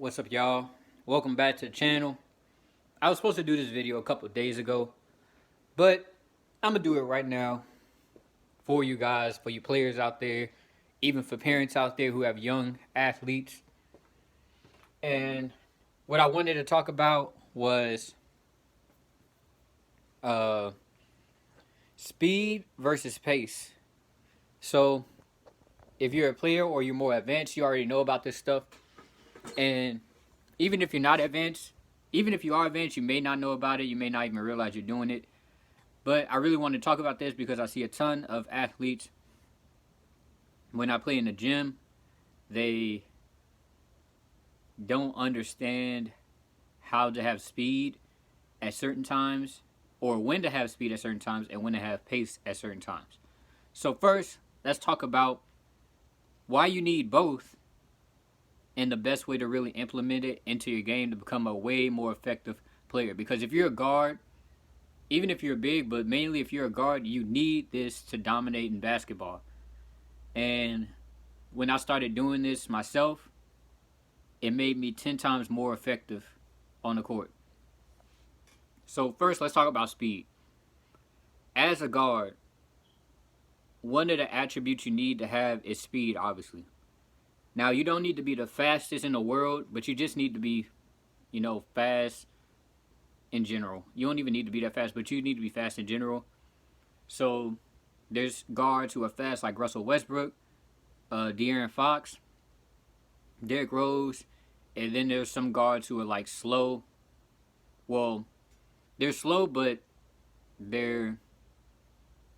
What's up, y'all? Welcome back to the channel. I was supposed to do this video a couple of days ago, but I'm gonna do it right now for you guys, for you players out there, even for parents out there who have young athletes. And what I wanted to talk about was uh, speed versus pace. So, if you're a player or you're more advanced, you already know about this stuff. And even if you're not advanced, even if you are advanced, you may not know about it. You may not even realize you're doing it. But I really want to talk about this because I see a ton of athletes when I play in the gym, they don't understand how to have speed at certain times, or when to have speed at certain times, and when to have pace at certain times. So first, let's talk about why you need both and the best way to really implement it into your game to become a way more effective player. Because if you're a guard, even if you're big, but mainly if you're a guard, you need this to dominate in basketball. And when I started doing this myself, it made me 10 times more effective on the court. So first, let's talk about speed. As a guard, one of the attributes you need to have is speed, obviously. Now, you don't need to be the fastest in the world, but you just need to be, fast in general. You don't even need to be that fast, but you need to be fast in general. So, there's guards who are fast, like Russell Westbrook, De'Aaron Fox, Derrick Rose, and then there's some guards who are like slow. Well, they're slow, but they're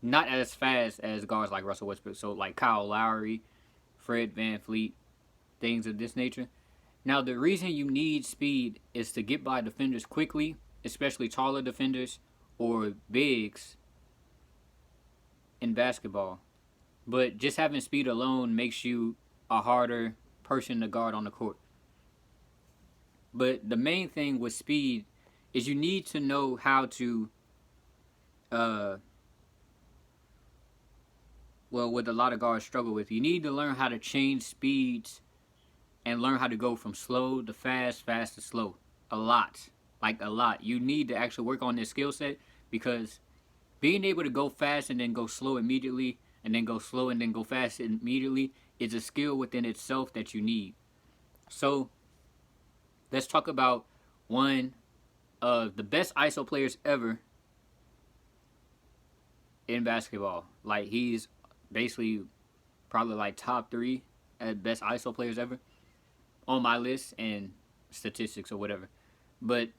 not as fast as guards like Russell Westbrook. So, like Kyle Lowry, Fred VanVleet, things of this nature. Now, the reason you need speed is to get by defenders quickly, especially taller defenders or bigs in basketball. But just having speed alone makes you a harder person to guard on the court. But the main thing with speed is you need to know how to, what a lot of guards struggle with. You need to learn how to change speeds and learn how to go from slow to fast, fast to slow. A lot. Like a lot. You need to actually work on this skill set, because being able to go fast and then go slow immediately, and then go slow and then go fast immediately, is a skill within itself that you need. So, let's talk about one of the best ISO players ever in basketball. Like, he's basically probably like top 3 at best ISO players ever on my list and statistics or whatever. But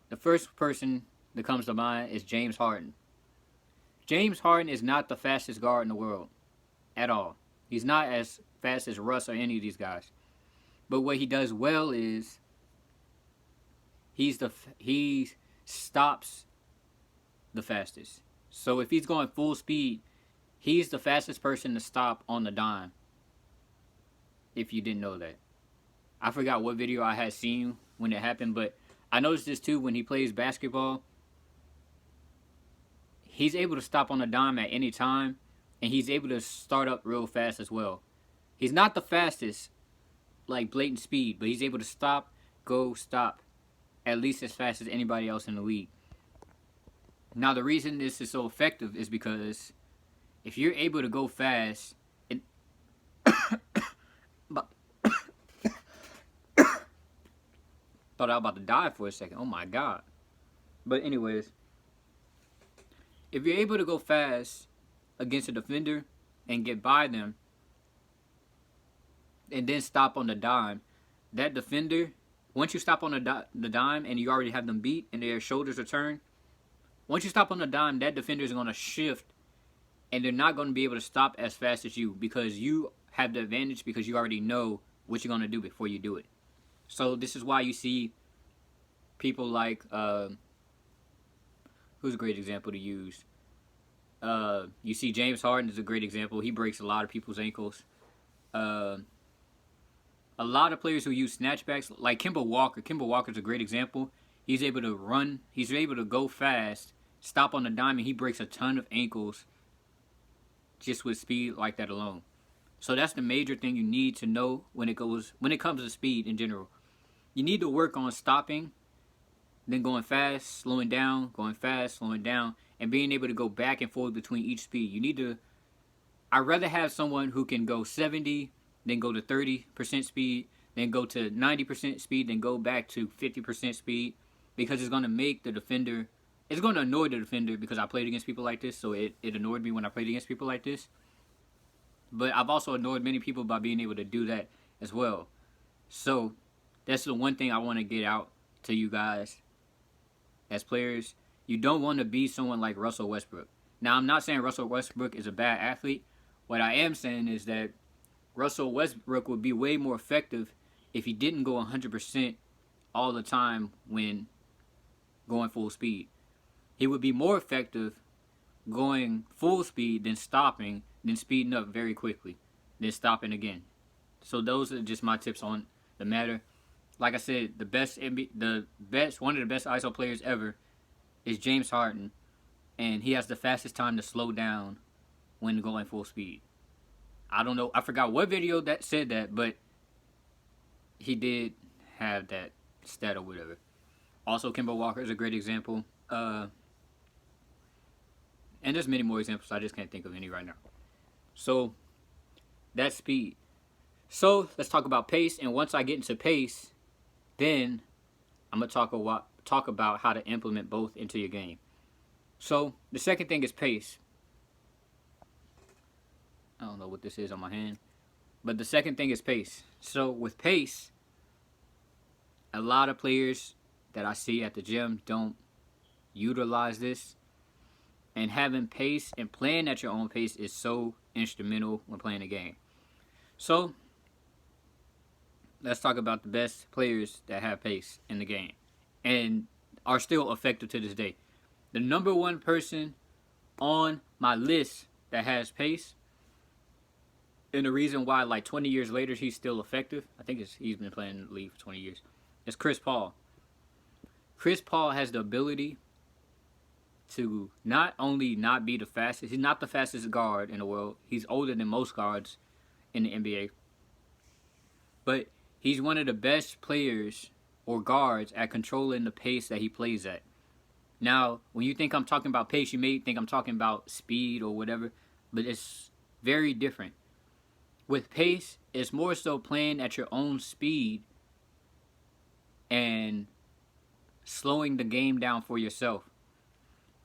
the first person that comes to mind is James Harden. James Harden is not the fastest guard in the world at all. He's not as fast as Russ or any of these guys. But what he does well is he stops the fastest. So if he's going full speed, he's the fastest person to stop on the dime. If you didn't know that. I forgot what video I had seen when it happened, but I noticed this too when he plays basketball. He's able to stop on a dime at any time, and he's able to start up real fast as well. He's not the fastest, like blatant speed, but he's able to stop, go, stop, at least as fast as anybody else in the league. Now, the reason this is so effective is because if you're able to go fast, thought I was about to die for a second. Oh my god. But anyways, if you're able to go fast against a defender and get by them and then stop on the dime, that defender, once you stop on the dime and you already have them beat and their shoulders are turned, once you stop on the dime, that defender is going to shift and they're not going to be able to stop as fast as you, because you have the advantage because you already know what you're going to do before you do it. So this is why you see people like, who's a great example to use? You see James Harden is a great example. He breaks a lot of people's ankles. A lot of players who use snatchbacks, like Kemba Walker. Kemba Walker's a great example. He's able to run. He's able to go fast, stop on the dime, and he breaks a ton of ankles just with speed like that alone. So that's the major thing you need to know when it comes to speed in general. you need to work on stopping, then going fast, slowing down, going fast, slowing down, and being able to go back and forth between each speed. You need to. I'd rather have someone who can go 70, then go to 30% speed, then go to 90% speed, then go back to 50% speed, because it's going to make the defender, it's going to annoy the defender, because I played against people like this, so it annoyed me when I played against people like this. But I've also annoyed many people by being able to do that as well. So that's the one thing I want to get out to you guys as players. You don't want to be someone like Russell Westbrook. Now, I'm not saying Russell Westbrook is a bad athlete. What I am saying is that Russell Westbrook would be way more effective if he didn't go 100% all the time when going full speed. He would be more effective going full speed than stopping, then speeding up very quickly, then stopping again. So those are just my tips on the matter. Like I said, one of the best ISO players ever is James Harden, and he has the fastest time to slow down when going full speed. I don't know, I forgot what video that said that, but he did have that stat or whatever. Also, Kemba Walker is a great example. And there's many more examples. I just can't think of any right now. So, that's speed. So, let's talk about pace. And once I get into pace, then I'm going to talk about how to implement both into your game. So, the second thing is pace. I don't know what this is on my hand. But the second thing is pace. So, with pace, a lot of players that I see at the gym don't utilize this. And having pace and playing at your own pace is so instrumental when playing a game. So, let's talk about the best players that have pace in the game and are still effective to this day. The number one person on my list that has pace, and the reason why, like 20 years later, he's still effective, I think he's been playing in the league for 20 years, is Chris Paul. Chris Paul has the ability to not only not be the fastest, he's not the fastest guard in the world, he's older than most guards in the NBA, but he's one of the best players or guards at controlling the pace that he plays at. Now, when you think I'm talking about pace, you may think I'm talking about speed or whatever, but it's very different. With pace, it's more so playing at your own speed and slowing the game down for yourself.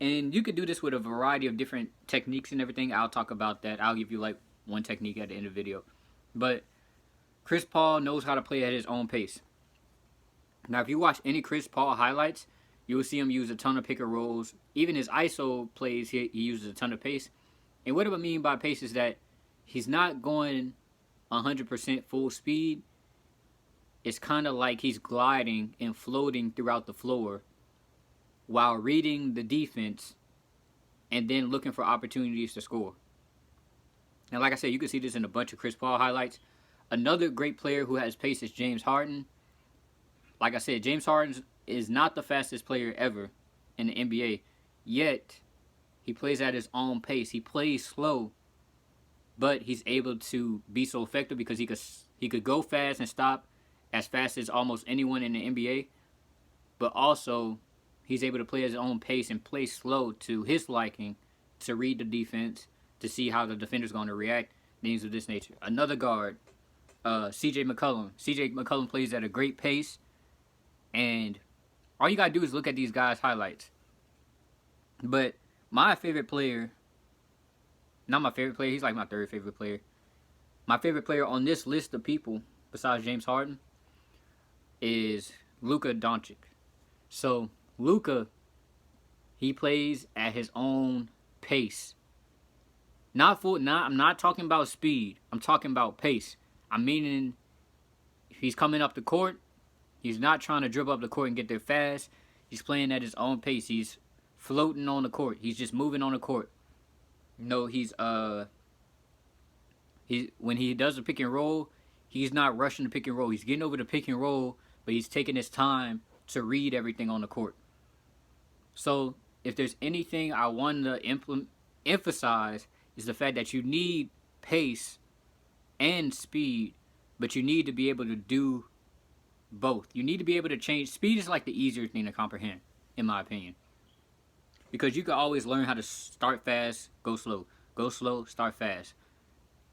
And you could do this with a variety of different techniques and everything. I'll talk about that. I'll give you like one technique at the end of the video. But Chris Paul knows how to play at his own pace. Now, if you watch any Chris Paul highlights, you will see him use a ton of pick and rolls. Even his ISO plays, he uses a ton of pace. And what I mean by pace is that he's not going 100% full speed. It's kind of like he's gliding and floating throughout the floor while reading the defense and then looking for opportunities to score. Now, like I said, you can see this in a bunch of Chris Paul highlights. Another great player who has pace is James Harden. Like I said, James Harden is not the fastest player ever in the NBA, yet he plays at his own pace. He plays slow, but he's able to be so effective because he could go fast and stop as fast as almost anyone in the NBA, but also he's able to play at his own pace and play slow to his liking, to read the defense, to see how the defender's going to react, things of this nature. Another guard, CJ McCollum. CJ McCollum plays at a great pace, and all you got to do is look at these guys' highlights. But my favorite player, not my favorite player, he's like my third favorite player. My favorite player on this list of people, besides James Harden, is Luka Doncic. So, Luka, he plays at his own pace. I'm not talking about speed. I'm talking about pace. I'm meaning if he's coming up the court, he's not trying to dribble up the court and get there fast. He's playing at his own pace. He's floating on the court. He's just moving on the court. You know, when he does the pick and roll, he's not rushing the pick and roll. He's getting over the pick and roll, but he's taking his time to read everything on the court. So, if there's anything I want to emphasize, is the fact that you need pace and speed, but you need to be able to do both. You need to be able to change. Speed is like the easier thing to comprehend, in my opinion. Because you can always learn how to start fast, go slow, start fast.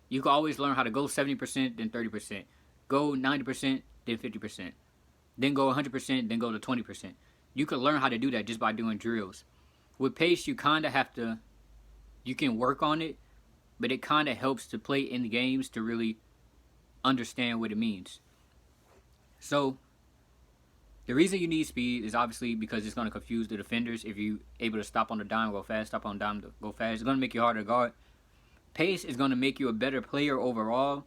You can always learn how to go 70%, then 30%. Go 90%, then 50%. Then go 100%, then go to 20%. You can learn how to do that just by doing drills. With pace, you kind of have to, you can work on it, but it kind of helps to play in the games to really understand what it means. So, the reason you need speed is obviously because it's going to confuse the defenders. If you're able to stop on the dime, go fast, stop on the dime, go fast, it's going to make you harder to guard. Pace is going to make you a better player overall,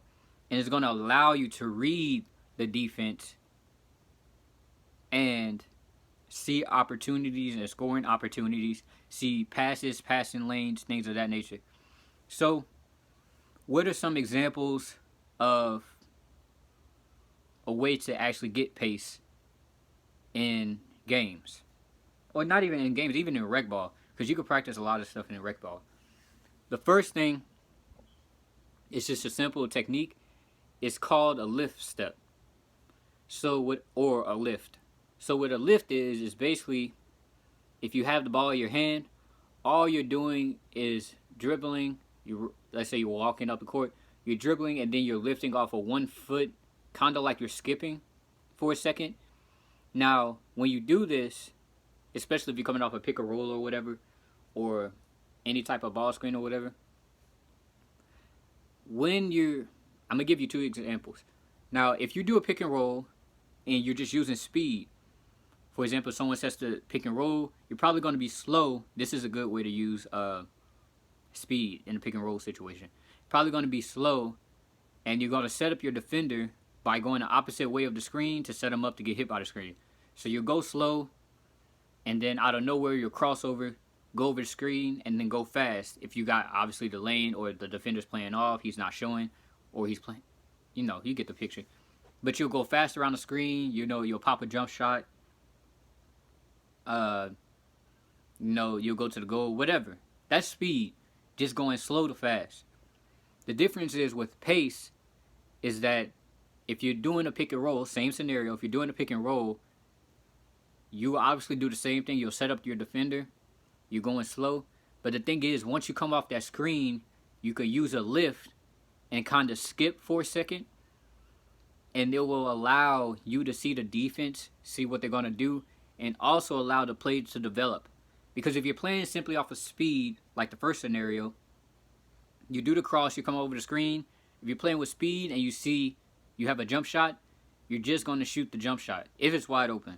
and it's going to allow you to read the defense and see opportunities and scoring opportunities, see passes, passing lanes, things of that nature. So, what are some examples of a way to actually get pace in games? Or not even in games, even in rec ball, because you can practice a lot of stuff in rec ball. The first thing is just a simple technique. It's called a lift step. Or a lift. So what a lift is basically, if you have the ball in your hand, all you're doing is dribbling. Let's say you're walking up the court, you're dribbling and then you're lifting off of 1 foot, kind of like you're skipping for a second. Now, when you do this, especially if you're coming off a pick and roll or whatever, or any type of ball screen or whatever, I'm going to give you 2 examples. Now, if you do a pick and roll and you're just using speed, for example, someone sets the pick and roll, you're probably going to be slow. This is a good way to use speed in a pick and roll situation. Probably going to be slow, and you're going to set up your defender by going the opposite way of the screen to set them up to get hit by the screen. So you'll go slow, and then out of nowhere, you'll cross over, go over the screen, and then go fast. If you got, obviously, the lane or the defender's playing off, he's not showing, or he's playing, you get the picture. But you'll go fast around the screen, you'll pop a jump shot, you'll go to the goal, whatever. That's speed, just going slow to fast. The difference is with pace is that if you're doing a pick and roll, same scenario, if you're doing a pick and roll, you obviously do the same thing. You'll set up your defender, you're going slow. But the thing is, once you come off that screen, you could use a lift and kind of skip for a second, and it will allow you to see the defense, see what they're going to do, and also allow the play to develop. Because if you're playing simply off of speed, like the first scenario, you do the cross, you come over the screen. If you're playing with speed and you see you have a jump shot, you're just going to shoot the jump shot if it's wide open.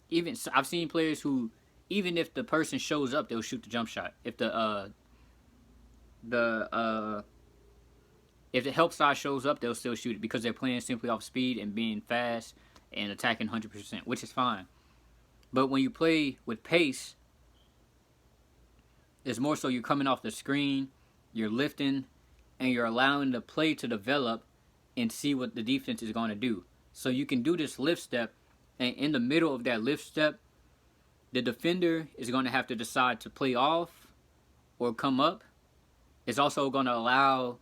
Even I've seen players who, even if the person shows up, they'll shoot the jump shot. If the help side shows up, they'll still shoot it because they're playing simply off speed and being fast and attacking 100%, which is fine. But when you play with pace, it's more so you're coming off the screen, you're lifting, and you're allowing the play to develop and see what the defense is going to do. So you can do this lift step, and in the middle of that lift step, the defender is going to have to decide to play off or come up. It's also going to allow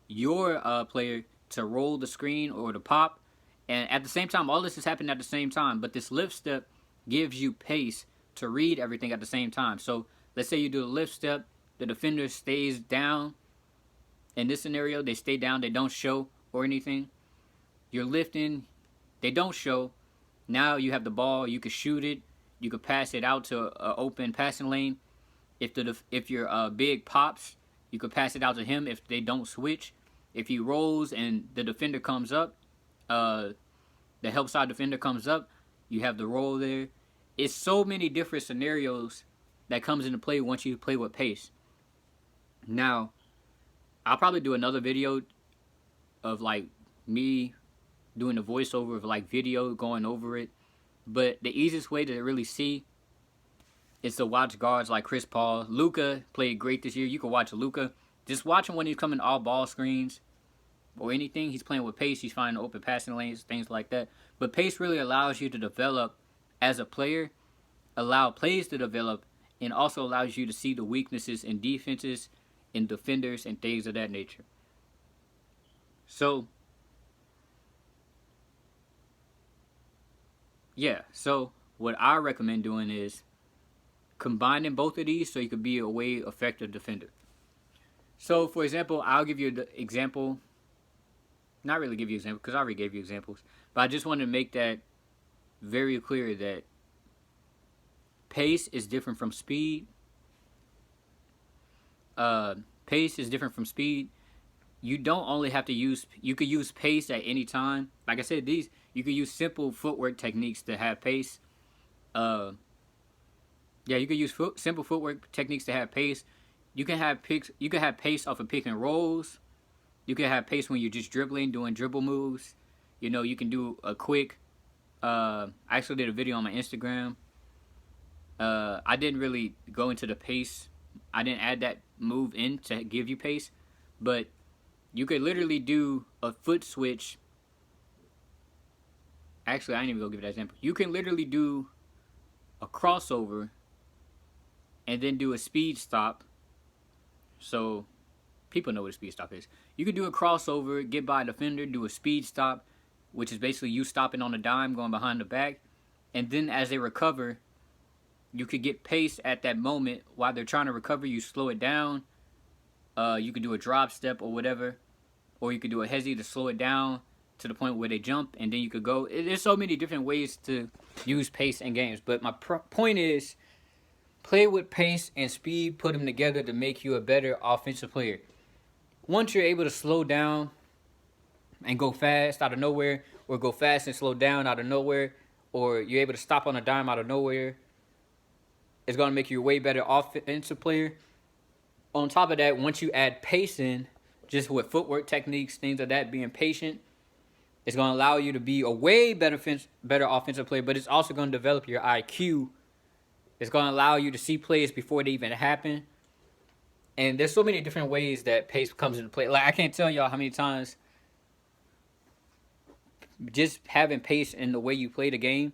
your player to roll the screen or to pop. And at the same time, all this is happening at the same time. But this lift step gives you pace to read everything at the same time. So let's say you do a lift step, the defender stays down. In this scenario, they stay down, they don't show or anything. You're lifting, they don't show. Now you have the ball, you can shoot it, you can pass it out to an open passing lane. If your big pops, you could pass it out to him if they don't switch. If he rolls and the defender comes up, the help side defender comes up, you have the roll there. It's so many different scenarios that comes into play once you play with pace. Now, I'll probably do another video of like me doing the voiceover of like video going over it. But the easiest way to really see is to watch guards like Chris Paul. Luka played great this year. You can watch Luka. Just watch him when he's coming all ball screens or anything. He's playing with pace. He's finding open passing lanes, things like that. But pace really allows you to develop as a player, allow plays to develop, and also allows you to see the weaknesses in defenses, in defenders, and things of that nature. So, Yeah, so what I recommend doing is combining both of these so you could be a way effective defender. So, for example, I'll give you the example. Not really give you example because I already gave you examples, but I just wanted to make that very clear that pace is different from speed. Pace is different from speed. You don't only have to use. You could use pace at any time. Like I said, these you could use simple footwork techniques to have pace. Uh, yeah, you could use simple footwork techniques to have pace. You can have picks. You can have pace off of pick and rolls. You can have pace when you're just dribbling, doing dribble moves. You know, you can do a quick. I actually did a video on my Instagram. I didn't really go into the pace. I didn't add that move in to give you pace, but you could literally do a foot switch. Actually, I didn't even go give that example. You can literally do a crossover and then do a speed stop. So people know what a speed stop is. You could do a crossover, get by a defender, do a speed stop, which is basically you stopping on a dime, going behind the back, and then as they recover, you could get pace at that moment while they're trying to recover. You slow it down. You could do a drop step or whatever, or you could do a hezzy to slow it down to the point where they jump, and then you could go. There's so many different ways to use pace in games, but my point is, play with pace and speed, put them together to make you a better offensive player. Once you're able to slow down and go fast out of nowhere, or go fast and slow down out of nowhere, or you're able to stop on a dime out of nowhere, it's going to make you a way better offensive player. On top of that, once you add pace in, just with footwork techniques, things like that, being patient, it's going to allow you to be a way better offensive player, but it's also going to develop your IQ. It's going to allow you to see plays before they even happen. And there's so many different ways that pace comes into play. Like, I can't tell y'all how many times just having pace in the way you play the game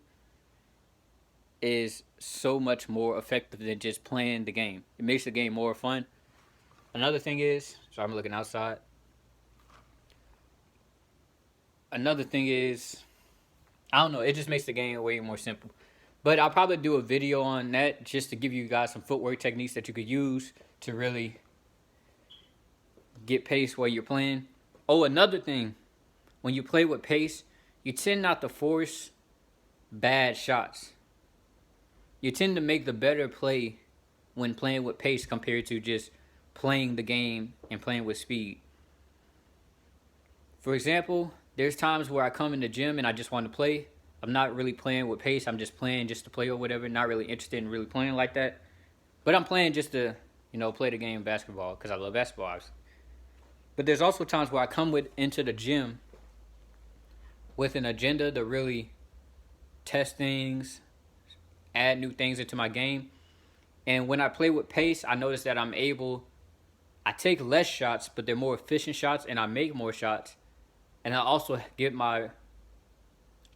is so much more effective than just playing the game. It makes the game more fun. Another thing is, sorry, I'm looking outside. Another thing is, I don't know, it just makes the game way more simple. But I'll probably do a video on that just to give you guys some footwork techniques that you could use to really get pace while you're playing. Oh, another thing, when you play with pace, you tend not to force bad shots. You tend to make the better play when playing with pace compared to just playing the game and playing with speed. For example, there's times where I come in the gym and I just want to play. I'm not really playing with pace. I'm just playing just to play or whatever. Not really interested in really playing like that. But I'm playing just to, play the game of basketball because I love basketball, obviously. But there's also times where I come into the gym with an agenda to really test things, add new things into my game. And when I play with pace, I notice that I take less shots, but they're more efficient shots, and I make more shots. And I also get my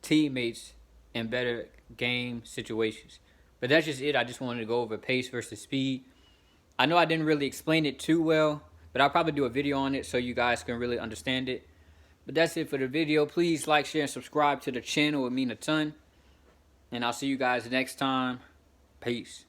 teammates in better game situations. But that's just it. I just wanted to go over pace versus speed. I know I didn't really explain it too well, but I'll probably do a video on it so you guys can really understand it. But that's it for the video. Please like, share, and subscribe to the channel. It would mean a ton. And I'll see you guys next time. Peace.